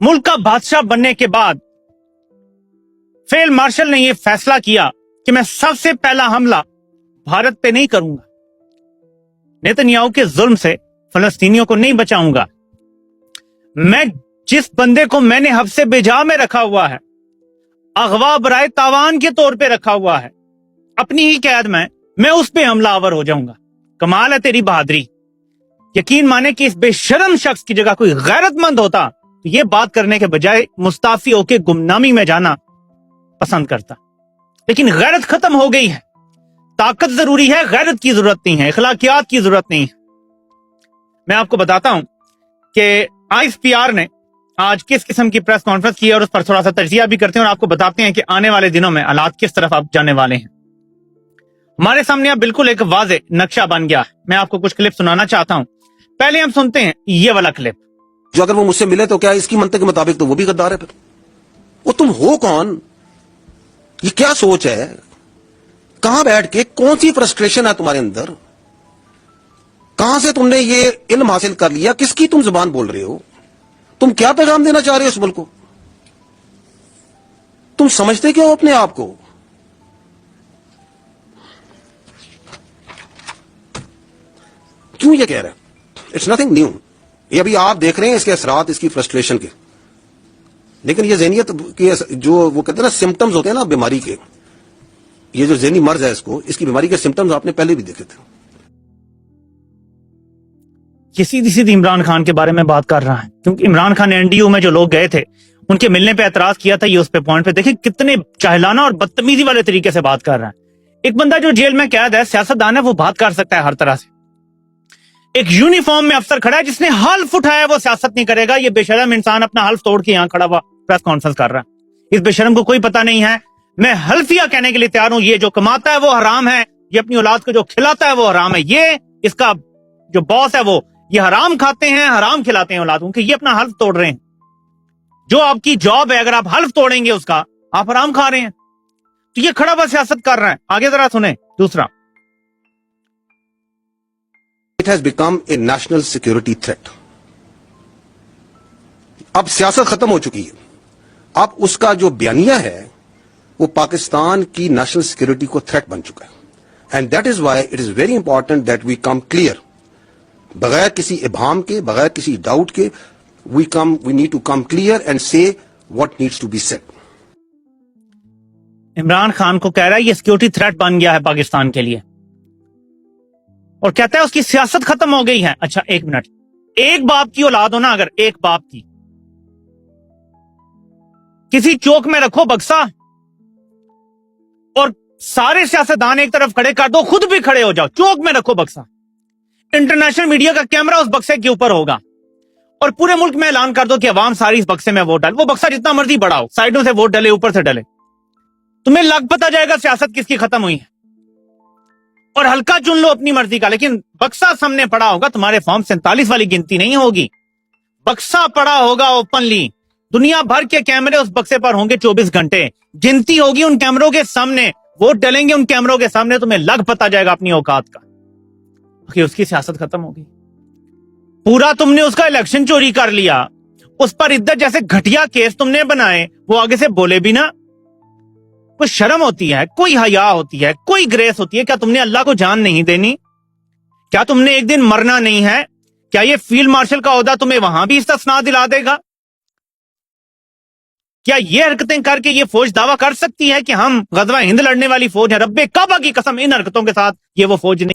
मुल्क का बादशाह बनने के बाद फील्ड मार्शल ने यह फैसला किया कि मैं सबसे पहला हमला भारत पे नहीं करूंगा, नेतन्याहू के जुल्म से फलस्तीनियों को नहीं बचाऊंगा। मैं जिस बंदे को मैंने हब्से बेजा में रखा हुआ है, अगवा बराए तावान के तौर पे रखा हुआ है, अपनी ही कैद में मैं उस पे हमलावर हो जाऊंगा। कमाल है तेरी बहादुरी। यकीन माने कि इस बेशरम शख्स की जगह कोई गैरतमंद होता तो ये बात करने के बजाय मुस्ताफी होके गुमनामी में जाना पसंद करता। लेकिन गैरत खत्म हो गई है। ताकत जरूरी है, गैरत की जरूरत नहीं है, इखलाकियात की जरूरत नहीं है। मैं आपको बताता हूं कि ISPR ने आज किस किस्म की प्रेस कॉन्फ्रेंस की है और उस पर थोड़ा सा तजिया भी करते हैं और आपको बताते हैं कि आने वाले दिनों में हालात किस तरफ आप जाने वाले हैं। हमारे सामने अब बिल्कुल एक वाज़े नक्शा बन गया। मैं आपको कुछ क्लिप सुनाना चाहता हूं। पहले हम सुनते हैं ये वाला क्लिप। जो अगर वो मुझसे मिले तो क्या इसकी मंतक के मुताबिक तो वो भी गद्दार है। फिर वो तुम हो कौन? ये क्या सोच है? कहां बैठ के कौन सी फ्रस्ट्रेशन है तुम्हारे अंदर? कहां से तुमने ये इल्म हासिल कर लिया? किसकी तुम जुबान बोल रहे हो? तुम क्या पैगाम देना चाह रहे हो इस मुल्क को? तुम समझते क्यों अपने आप को? क्यों ये कह रहे हैं? It's nothing new. ये अभी आप देख रहे हैं इसके असरात, इसकी फ्रस्ट्रेशन के। लेकिन ये ज़हनियत के जो वो कहते हैं ना सिम्टम्स होते हैं ना बीमारी के, ये जो ज़हनी मर्ज है इसकी बीमारी के सिम्टम्स आपने पहले भी देखे थे। ये सीधी सीधी इमरान खान के बारे में बात कर रहा है, क्योंकि इमरान खान NDU में जो लोग गए थे उनके मिलने पे एतराज किया था। ये उस पे पॉइंट पे देखिए कितने चाहलाना और बदतमीजी वाले तरीके से बात कर रहा है। एक बंदा जो जेल में कैद है, सियासतदान है, वो बात कर सकता है हर तरह से। एक यूनिफॉर्म में अफसर खड़ा है जिसने हल्फ उठाया, वो सियासत नहीं करेगा। ये बेशरम इंसान अपना हल्फ तोड़ के यहाँ खड़ा हुआ प्रेस कॉन्फ्रेंस कर रहा है। इस बेशरम को कोई पता नहीं है। मैं हल्फिया कहने के लिए तैयार हूं, ये जो कमाता है वो हराम है, ये अपनी औलाद को जो खिलाता है वो हराम है, ये इसका जो बॉस है वो ये हराम खाते हैं, हराम खिलाते हैं औलाद को, क्योंकि ये अपना हल्फ तोड़ रहे हैं। जो आपकी जॉब है, अगर आप हल्फ तोड़ेंगे उसका, आप हराम खा रहे हैं। तो ये खड़ा हुआ सियासत कर रहा है। आगे जरा सुने दूसरा। It has become a national security threat. अब सियासत खत्म हो चुकी है। अब उसका जो बयानिया है वो पाकिस्तान की नेशनल सिक्योरिटी को थ्रेट बन चुका है। And that is why it is very important that we come clear, बगैर किसी इबाम के, बगैर किसी डाउट के, we need to come clear and say what needs to be said. Imran Khan को कह रहा है ये सिक्योरिटी थ्रेट बन गया है पाकिस्तान के लिए, और कहता है उसकी सियासत खत्म हो गई है। अच्छा एक मिनट, एक बाप की औलाद हो ना, अगर एक बाप की, किसी चौक में रखो बक्सा और सारे सियासतदान एक तरफ खड़े कर दो, खुद भी खड़े हो जाओ, चौक में रखो बक्सा, इंटरनेशनल मीडिया का कैमरा उस बक्से के ऊपर होगा और पूरे मुल्क में ऐलान कर दो कि अवाम सारी इस बक्से में वोट डाले। वो बक्सा जितना मर्जी बड़ा हो, साइडों से वोट डले, ऊपर से डले, तुम्हें लग पता जाएगा सियासत किसकी खत्म हुई है। और हल्का चुन लो अपनी मर्जी का, लेकिन बक्सा सामने पड़ा होगा, तुम्हारे फॉर्म 47 वाली गिनती नहीं होगी, बक्सा पड़ा होगा ओपनली, दुनिया भर के कैमरे उस बक्से पर होंगे 24 घंटे, गिनती होगी उन कैमरों के सामने, वोट डलेंगे उन कैमरों के सामने, तुम्हें लग पता जाएगा अपनी औकात का कि उसकी सियासत खत्म हो गई। पूरा तुमने उसका इलेक्शन चोरी कर लिया, उस पर इद्दत जैसे घटिया केस तुमने बनाए, वो आगे से बोले भी ना। कोई शर्म होती है, कोई हया होती है, कोई ग्रेस होती है? क्या तुमने अल्लाह को जान नहीं देनी? क्या तुमने एक दिन मरना नहीं है? क्या ये फील्ड मार्शल का ओहदा तुम्हें वहां भी इस्तिस्ना दिला देगा? क्या ये हरकतें करके ये फौज दावा कर सकती है कि हम गजवा हिंद लड़ने वाली फौज है? रब्बे काबा की कसम, इन हरकतों के साथ ये वो फौज नहीं।